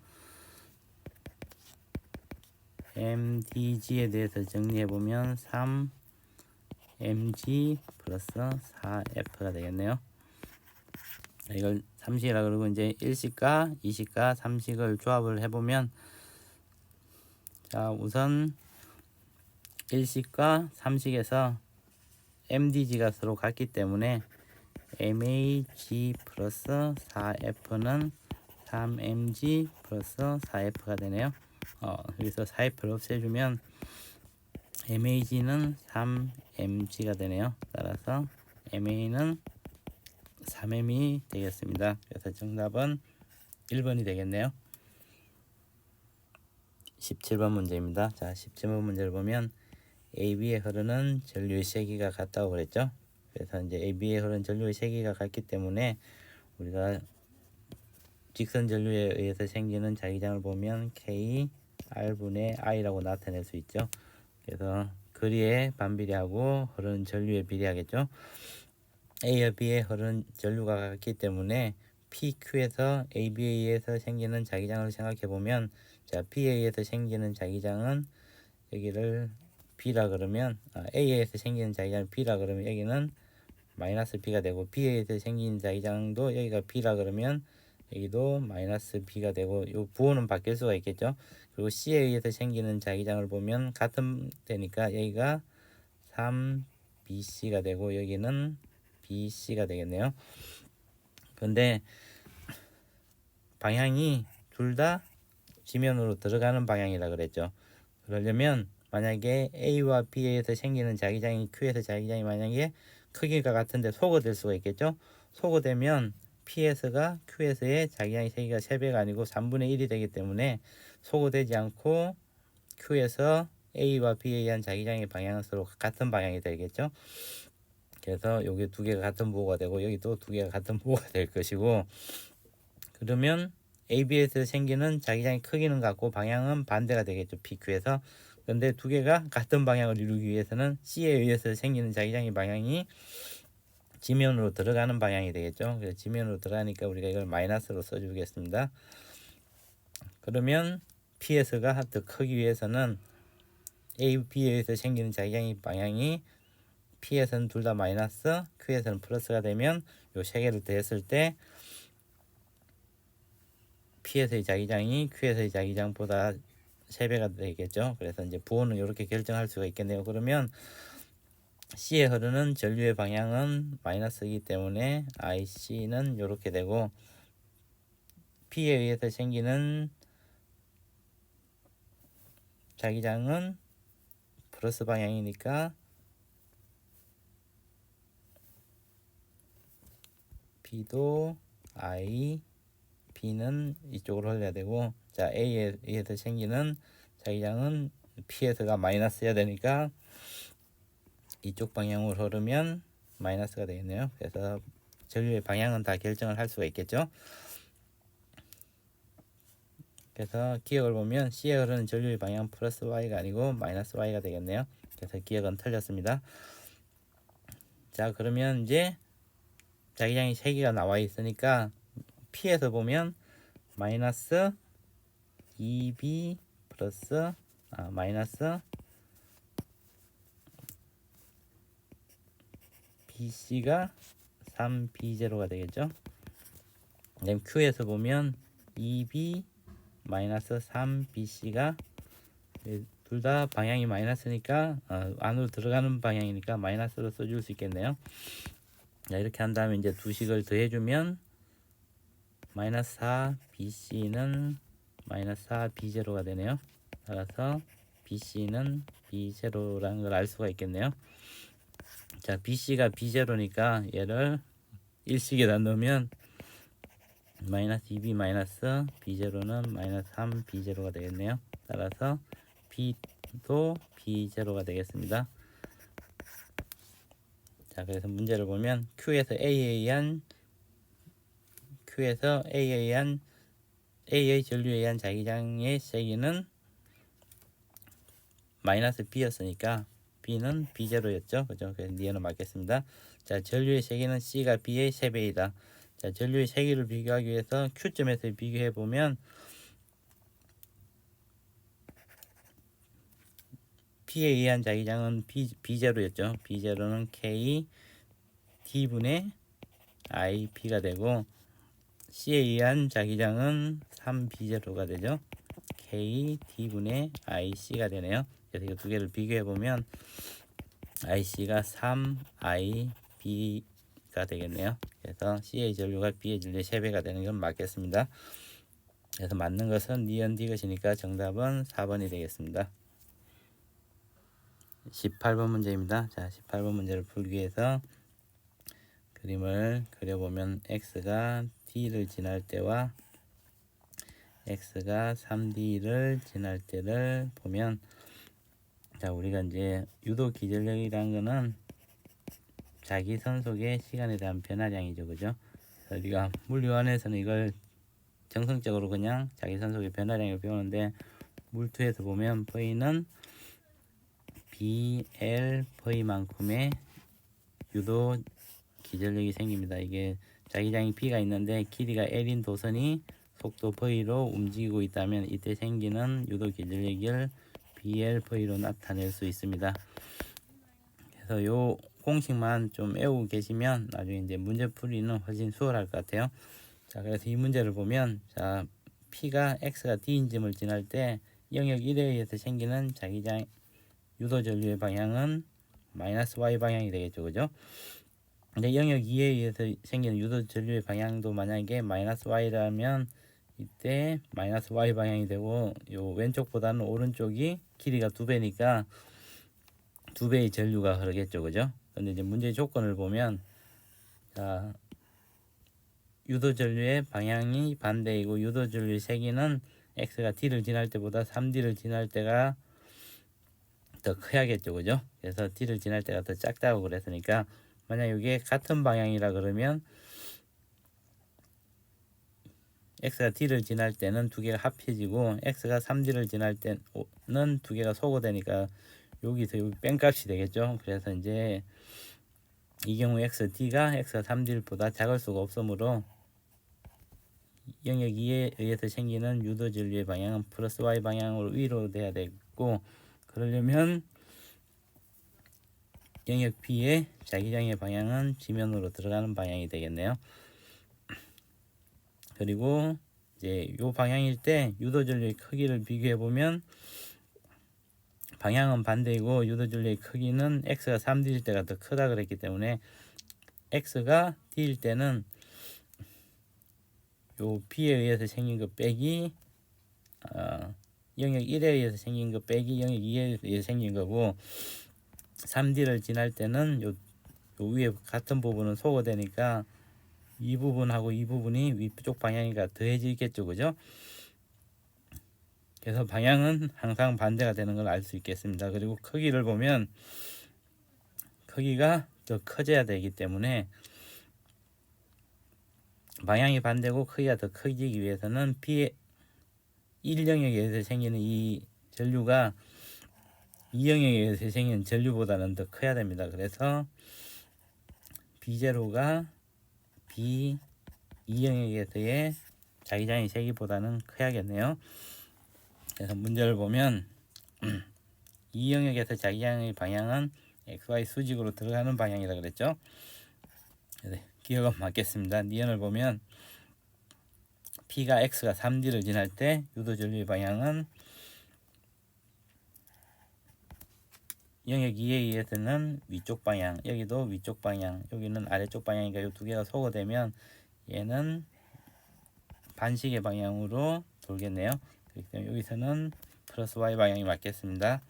Speaker 1: MDG에 대해서 정리해보면 3MG 플러스 4F가 되겠네요. 이걸 3식이라 그러고 이제 1식과 2식과 3식을 조합을 해보면, 자, 우선 1식과 3식에서 MDG가 서로 같기 때문에 MAG 플러스 4F는 3MG 플러스 4F가 되네요. 여기서 4F를 없애주면 MAG는 3MG가 되네요. 따라서 MA는 3M이 되겠습니다. 그래서 정답은 1번이 되겠네요. 17번 문제입니다. 자, 17번 문제를 보면 AB에 흐르는 전류의 세기가 같다고 그랬죠. 그래서 이제 AB에 흐르는 전류의 세기가 같기 때문에 우리가 직선 전류에 의해서 생기는 자기장을 보면 K R분의 I라고 나타낼 수 있죠. 그래서 거리에 반비례하고 흐르는 전류에 비례하겠죠. A와 B에 흐르는 전류가 같기 때문에 PQ에서 AB에 의해서 생기는 자기장을 생각해 보면, 자, B에 의해서 생기는 자기장은 여기를 B라 그러면 A에 의해서 생기는 자기장은 B라 그러면 여기는 마이너스 B가 되고, B에 의해서 생기는 자기장도 여기가 B라 그러면 여기도 마이너스 B가 되고, 이 부호는 바뀔 수가 있겠죠. 그리고 C에 의해서 생기는 자기장을 보면 같은 되니까 여기가 3BC가 되고 여기는 BC가 되겠네요. 근데 방향이 둘 다 지면으로 들어가는 방향이라 그랬죠. 그러려면 만약에 A와 B에서 생기는 자기장이 Q에서 자기장이 만약에 크기가 같은데 소거될 수가 있겠죠. 소거되면 P에서가 Q에서의 자기장의 세기가 3배가 아니고 3분의 1이 되기 때문에 소거되지 않고 Q에서 A와 B에 의한 자기장의 방향은 서로 같은 방향이 되겠죠. 그래서 여기 두 개가 같은 부호가 되고 여기도 두 개가 같은 부호가 될 것이고, 그러면 AB에서 생기는 자기장의 크기는 같고 방향은 반대가 되겠죠. PQ에서. 근데 두 개가 같은 방향을 이루기 위해서는 C에 의해서 생기는 자기장의 방향이 지면으로 들어가는 방향이 되겠죠. 그래서 지면으로 들어가니까 우리가 이걸 마이너스로 써주겠습니다. 그러면 P에서가 더 크기 위해서는 A, B에 의해서 생기는 자기장의 방향이 P에서는 둘 다 마이너스, Q에서는 플러스가 되면 요 세 개를 더했을 때 P에서의 자기장이 Q에서의 자기장보다 3배가 되겠죠. 그래서 이제 부호는 이렇게 결정할 수가 있겠네요. 그러면 C에 흐르는 전류의 방향은 마이너스이기 때문에 IC는 이렇게 되고, P에 의해서 생기는 자기장은 플러스 방향이니까 B도 I, B는 이쪽으로 흘러야 되고, 자 A에 의해서 생기는 자기장은 P에서가 마이너스여야 되니까 이쪽 방향으로 흐르면 마이너스가 되겠네요. 그래서 전류의 방향은 다 결정을 할 수가 있겠죠. 그래서 기억을 보면 C에 흐르는 전류의 방향 플러스 Y가 아니고 마이너스 Y가 되겠네요. 그래서 기억은 틀렸습니다. 자, 그러면 이제 자기장이 3개가 나와 있으니까 P에서 보면 마이너스 2B 플러스 마이너스 BC가 3B0가 되겠죠. 그다음 Q에서 보면 2B 마이너스 3BC가 둘 다 방향이 마이너스니까 안으로 들어가는 방향이니까 마이너스로 써줄 수 있겠네요. 자, 이렇게 한 다음에 이제 두 식을 더해주면 마이너스 4BC는 마이너스 4B0가 되네요. 따라서 BC는 B0라는 걸 알 수가 있겠네요. 자, BC가 B0니까 얘를 일식에다 넣으면 마이너스 2B 마이너스 B0는 마이너스 3B0가 되겠네요. 따라서 B도 B0가 되겠습니다. 자, 그래서 문제를 보면 Q에서 A의 전류에 의한 자기장의 세기는 마이너스 B였으니까 B는 B0였죠. 그죠? 그래서 니은을 맞겠습니다. 자, 전류의 세기는 C가 B의 3배이다. 자, 전류의 세기를 비교하기 위해서 Q점에서 비교해 보면 P에 의한 자기장은 B0였죠. B0는 K D분의 IP가 되고, C에 의한 자기장은 3B0가 되죠. K D분의 IC가 되네요. 그래서 이 두 개를 비교해 보면 IC가 3IB가 되겠네요. 그래서 C의 전류가 B의 전류의 3배가 되는 건 맞겠습니다. 그래서 맞는 것은 니은 디귿이니까 정답은 4번이 되겠습니다. 18번 문제입니다. 자, 18번 문제를 풀기 위해서 그림을 그려보면 x가 d를 지날 때와 x가 3d를 지날 때를 보면, 자, 우리가 이제 유도 기전력이라는 거는 자기 선속의 시간에 대한 변화량이죠. 그죠? 그래서 우리가 물리원에서는 이걸 정성적으로 그냥 자기 선속의 변화량을 배우는데, 물투에서 보면 V는 BL V만큼의 유도 기전력이 생깁니다. 이게 자기장이 B가 있는데 길이가 L인 도선이 속도 V로 움직이고 있다면 이때 생기는 유도 기전력을 BL V로 나타낼 수 있습니다. 그래서 요 공식만 좀 외우고 계시면 나중에 이제 문제 풀이는 훨씬 수월할 것 같아요. 자, 그래서 이 문제를 보면, 자, P가 X가 D인점을 지날 때 영역 1에 의해서 생기는 자기장 유도 전류의 방향은 마이너스 Y 방향이 되겠죠. 그죠? 근데 영역 2에 의해서 생기는 유도 전류의 방향도 만약에 마이너스 Y라면 이때 마이너스 Y 방향이 되고, 요 왼쪽보다는 오른쪽이 길이가 2배니까 2배의 전류가 흐르겠죠. 그죠? 근데 이제 문제의 조건을 보면, 자, 유도 전류의 방향이 반대이고 유도 전류의 세기는 X가 D를 지날 때보다 3D를 지날 때가 더 커야겠죠. 그죠? 그래서 D를 지날 때가 더 작다고 그랬으니까, 만약 이게 같은 방향이라 그러면 x가 d를 지날 때는 두 개가 합해지고 x가 3d를 지날 때는 두 개가 소거되니까 여기서 여기 뺀값이 되겠죠. 그래서 이제 이 경우 xd가 x가 3d보다 작을 수가 없으므로 영역 2에 의해서 생기는 유도 전류의 방향은 플러스 y 방향으로 위로 돼야 되고, 그러려면 영역 B의 자기장의 방향은 지면으로 들어가는 방향이 되겠네요. 그리고 이제 요 방향일 때 유도 전류의 크기를 비교해 보면 방향은 반대이고 유도 전류의 크기는 x가 3d일 때가 더 크다 그랬기 때문에 x가 d일 때는 요 B에 의해서 생긴 거 빼기 영역 1에 의해서 생긴 거 빼기 영역 2에 의해서 생긴 거고, 3D를 지날 때는 요 위에 같은 부분은 소거되니까 이 부분하고 이 부분이 위쪽 방향이가 더해지겠죠, 그죠? 그래서 방향은 항상 반대가 되는 걸 알 수 있겠습니다. 그리고 크기를 보면 크기가 더 커져야 되기 때문에 방향이 반대고 크기가 더 커지기 위해서는 B의 1영역에서 생기는 이 전류가 2영역에서 생기는 전류보다는 더 커야 됩니다. 그래서 B0가 B 2영역에서의 자기장의 세기보다는 커야겠네요. 그래서 문제를 보면 2영역에서 자기장의 방향은 XY 수직으로 들어가는 방향이라 그랬죠. 기억은 맞겠습니다. 니은을 보면 P가 X가 3D를 지날 때 유도 전류의 방향은 영역 2에 의해서는 위쪽 방향, 여기도 위쪽 방향, 여기는 아래쪽 방향이니까 이 두 개가 소거되면 얘는 반시계 방향으로 돌겠네요. 그렇기 때문에 여기서는 플러스 Y 방향이 맞겠습니다.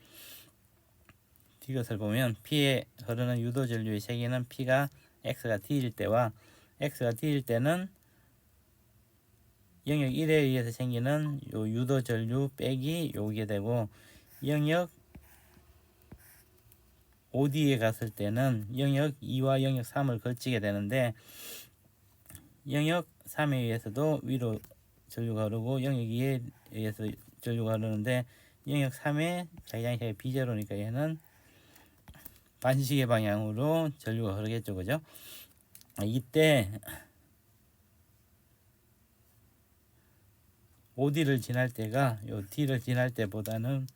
Speaker 1: 이것을 보면 P에 흐르는 유도 전류의 세기는 P가 X가 D일 때와 X가 D일 때는 영역 1에 의해서 생기는 요 유도 전류 빼기 요게 되고, 영역 5D에 갔을 때는 영역 2와 영역 3을 거치게 되는데, 영역 3에 의해서도 위로 전류가 흐르고 영역 2에 의해서 전류가 흐르는데 영역 3에 자기장이 B제로니까 얘는 반시계 방향으로 전류가 흐르겠죠, 그죠? 이때 5D를 지날 때가 요 D를 지날 때보다는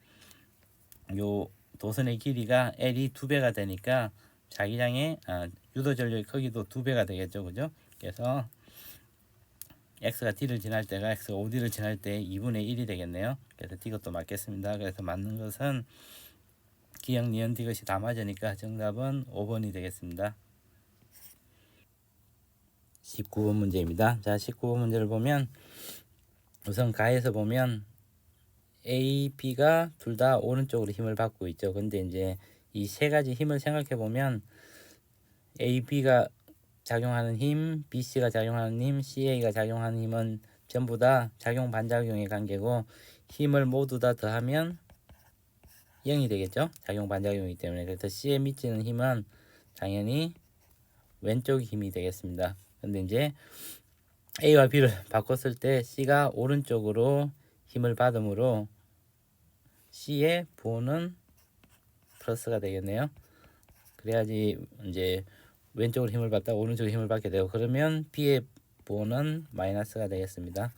Speaker 1: 요 도선의 길이가 L이 2배가 되니까 자기장의 유도 전류의 크기도 2배가 되겠죠, 그죠? 그래서 X가 D를 지날 때가 X가 5D를 지날 때 2분의 1이 되겠네요. 그래서 D것도 맞겠습니다. 그래서 맞는 것은 기역, 니은, D것이 다 맞으니까 정답은 5번이 되겠습니다. 19번 문제입니다. 자, 19번 문제를 보면 우선 가에서 보면 A, B가 둘 다 오른쪽으로 힘을 받고 있죠. 근데 이제 이 세 가지 힘을 생각해 보면 A, B가 작용하는 힘, B, C가 작용하는 힘, C, A가 작용하는 힘은 전부 다 작용 반작용의 관계고, 힘을 모두 다 더하면 0이 되겠죠. 작용 반작용이기 때문에. 그래서 C에 미치는 힘은 당연히 왼쪽 힘이 되겠습니다. 근데 이제 A와 B를 바꿨을 때 C가 오른쪽으로 힘을 받으므로 C의 부호는 플러스가 되겠네요. 그래야지 이제 왼쪽으로 힘을 받다 오른쪽으로 힘을 받게 되고, 그러면 B의 부호는 마이너스가 되겠습니다.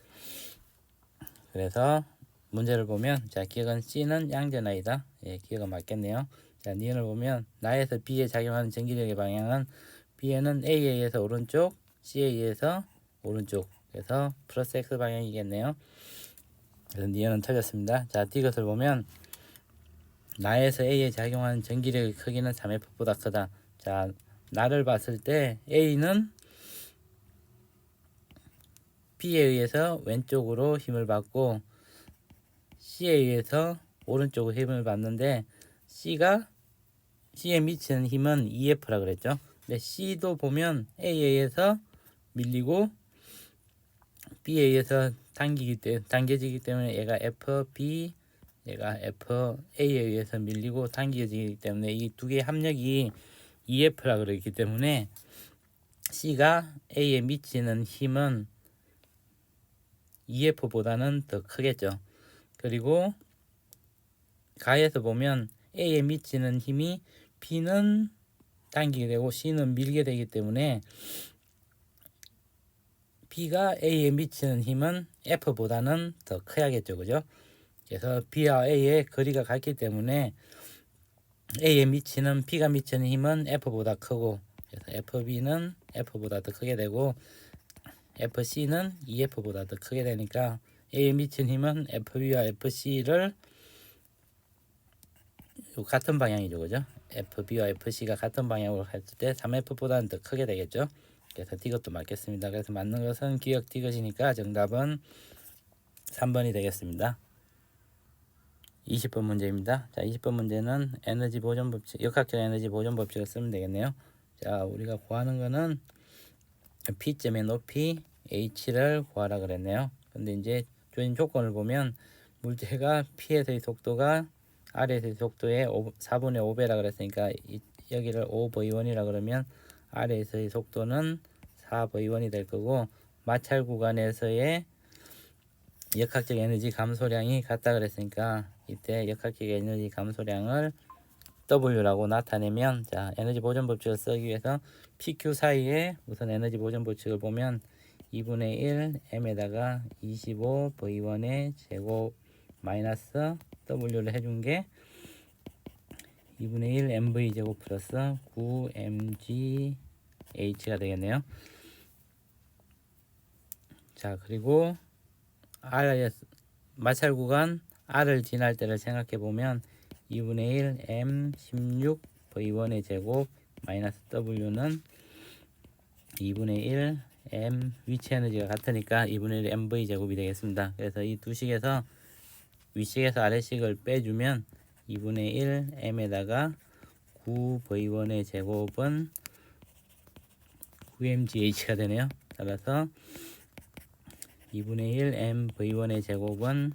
Speaker 1: 그래서 문제를 보면, 자, 기억은 C는 양전하이다. 예, 기억은 맞겠네요. 자, 니은을 보면 나에서 B에 작용하는 전기력의 방향은 B에는 A에 의해서 오른쪽, C에 의해서 오른쪽. 그래서 플러스 X 방향이겠네요. 그래서 니은은 틀렸습니다. 자, D것을 보면 나에서 A에 작용하는 전기력의 크기는 3F보다 크다. 자, 나를 봤을 때 A는 B에 의해서 왼쪽으로 힘을 받고 C에 의해서 오른쪽으로 힘을 받는데, C에 미치는 힘은 EF라 그랬죠. 근데 C도 보면 A에 의해서 밀리고 B에 의해서 당겨지기 때문에 얘가 FB, 얘가 FA에 의해서 밀리고 당겨지기 때문에 이 두 개의 합력이 EF라 그랬기 때문에 C가 A에 미치는 힘은 EF보다는 더 크겠죠. 그리고 가에서 보면 A에 미치는 힘이 B는 당기게 되고 C는 밀게 되기 때문에 B가 A에 미치는 힘은 F보다는 더 커야겠죠. 그죠? 그래서 B와 A의 거리가 같기 때문에 A에 미치는 B가 미치는 힘은 F보다 크고, 그래서 FB는 F보다 더 크게 되고 FC는 EF보다 더 크게 되니까 A에 미치는 힘은 FB와 FC를 같은 방향이죠. 그죠? FB와 FC가 같은 방향으로 했을 때 3F보다는 더 크게 되겠죠. 그래서 디귿도 맞겠습니다. 그래서 맞는 것은 기역 디귿이니까 정답은 3번이 되겠습니다. 20번 문제입니다. 자, 20번 문제는 에너지 보존 법칙, 역학적 에너지 보존 법칙을 쓰면 되겠네요. 자, 우리가 구하는 거는 P점의 높이 H를 구하라 그랬네요. 근데 이제 주어진 조건을 보면 물체가 P에서의 속도가 R에서의 속도의 4분의 5배라 그랬으니까 여기를 5V1이라 그러면 R에서의 속도는 4V1이 될 거고, 마찰 구간에서의 역학적 에너지 감소량이 같다 그랬으니까 이때 역학적 에너지 감소량을 W라고 나타내면, 자, 에너지 보존 법칙을 쓰기 위해서 PQ 사이에 우선 에너지 보존 법칙을 보면 2분의 1 m에다가 25 V1의 제곱 마이너스 W를 해준 게 2분의 1 mv 제곱 플러스 9 mgh가 되겠네요. 자, 그리고 R 마찰 구간 R을 지날 때를 생각해 보면 2분의 1 m 16 v1의 제곱 마이너스 w는 2분의 1 m 위치 에너지가 같으니까 2분의 1 mv 제곱이 되겠습니다. 그래서 이 두 식에서 위식에서 아래식을 빼주면 2분의 1 m에다가 9 v1의 제곱은 9mgh가 되네요. 따라서 2분의 1 m v1의 제곱은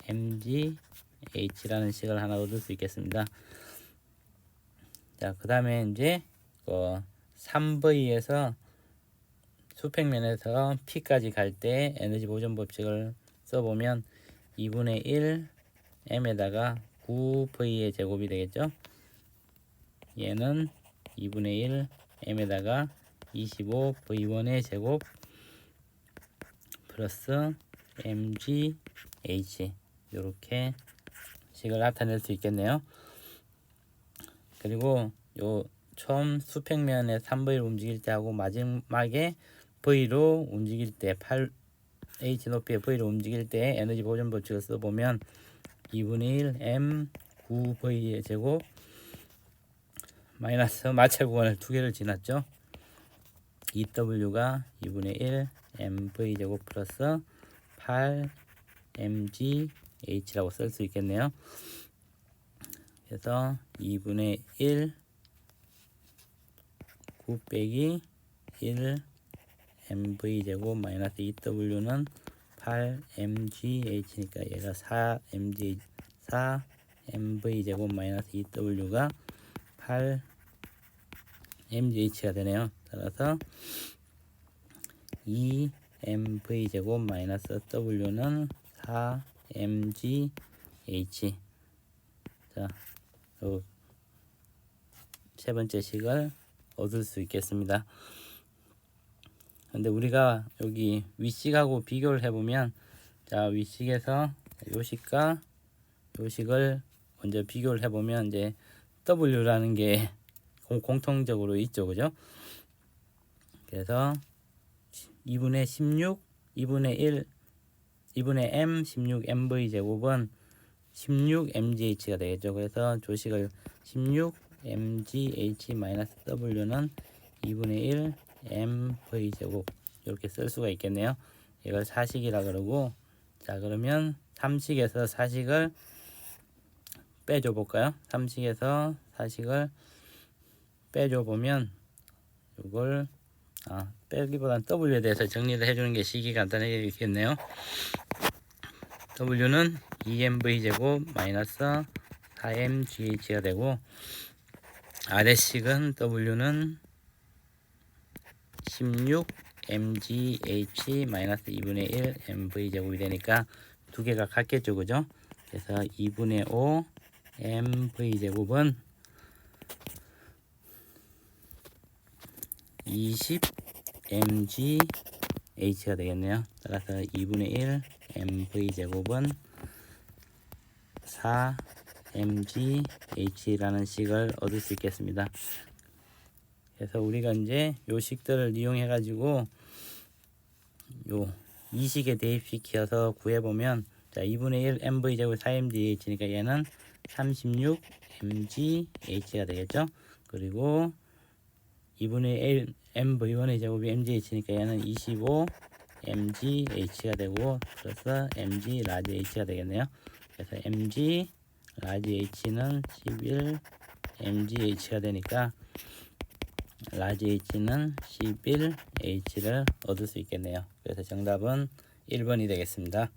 Speaker 1: mgh라는 식을 하나 얻을 수 있겠습니다. 자, 그 다음에 이제 3v에서 수평면에서 p까지 갈 때 에너지 보존 법칙을 써보면 2분의 1 m에다가 9v의 제곱이 되겠죠. 얘는 2분의 1 m에다가 25 v1의 제곱 플러스 mgh, 이렇게 식을 나타낼 수 있겠네요. 그리고 요 처음 수평면에 3v를 움직일 때 하고 마지막에 v로 움직일 때 8h 높이의 v로 움직일 때 에너지 보존 법칙을 써보면 2분의 1 m 9v의 제곱 마이너스 마찰 구간을 두 개를 지났죠. EW가 2분의 1 mv 제곱 플러스 8 mgh라고 쓸 수 있겠네요. 그래서 2분의 1 9 빼기 1 mv 제곱 마이너스 EW는 8 mgh니까 얘가 4 mv 제곱 마이너스 EW가 8 mgh가 되네요. 따라서 2 mv 제곱 마이너스 w는 4 mgh. 자, 세 번째 식을 얻을 수 있겠습니다. 근데 우리가 여기 윗식하고 비교를 해보면, 자, 윗식에서 요 식과 요 식을 먼저 비교를 해보면 이제 W라는 게 공통적으로 있죠. 그죠? 그래서 2분의 16, 2분의 1, 2분의 m 16 mv 제곱은 16 mgh가 되겠죠. 그래서 조식을 16 mgh 마이너스 w는 2분의 1 mv 제곱 이렇게 쓸 수가 있겠네요. 이걸 사식이라 그러고, 자, 그러면 3식에서 사식을 빼줘 볼까요? 3식에서 사식을 빼줘 보면 이걸 빼기보단 w에 대해서 정리를 해주는 게 식이 간단하겠네요. w는 2mv 제곱 마이너스 4mgh가 되고, 아래식은 w는 16 mgh 마이너스 2분의 1 mv 제곱이 되니까 두 개가 같겠죠, 그죠? 그래서 2분의 5 mv 제곱은 20 mgh가 되겠네요. 따라서 2분의 1 mv 제곱은 4 mgh라는 식을 얻을 수 있겠습니다. 그래서 우리가 이제 요 식들을 이용해 가지고 요 이 식에 대입시켜서 구해보면, 자 2분의 1 mv 제곱 4 mgh니까 얘는 36 mgh가 되겠죠. 그리고 2분의 1 mv1의 제곱이 mgh니까 얘는 25 mgh가 되고 플러스 mg 라지 h가 되겠네요. 그래서 mg 라지 h는 11 mgh가 되니까 라지 h는 11h를 얻을 수 있겠네요. 그래서 정답은 1번이 되겠습니다.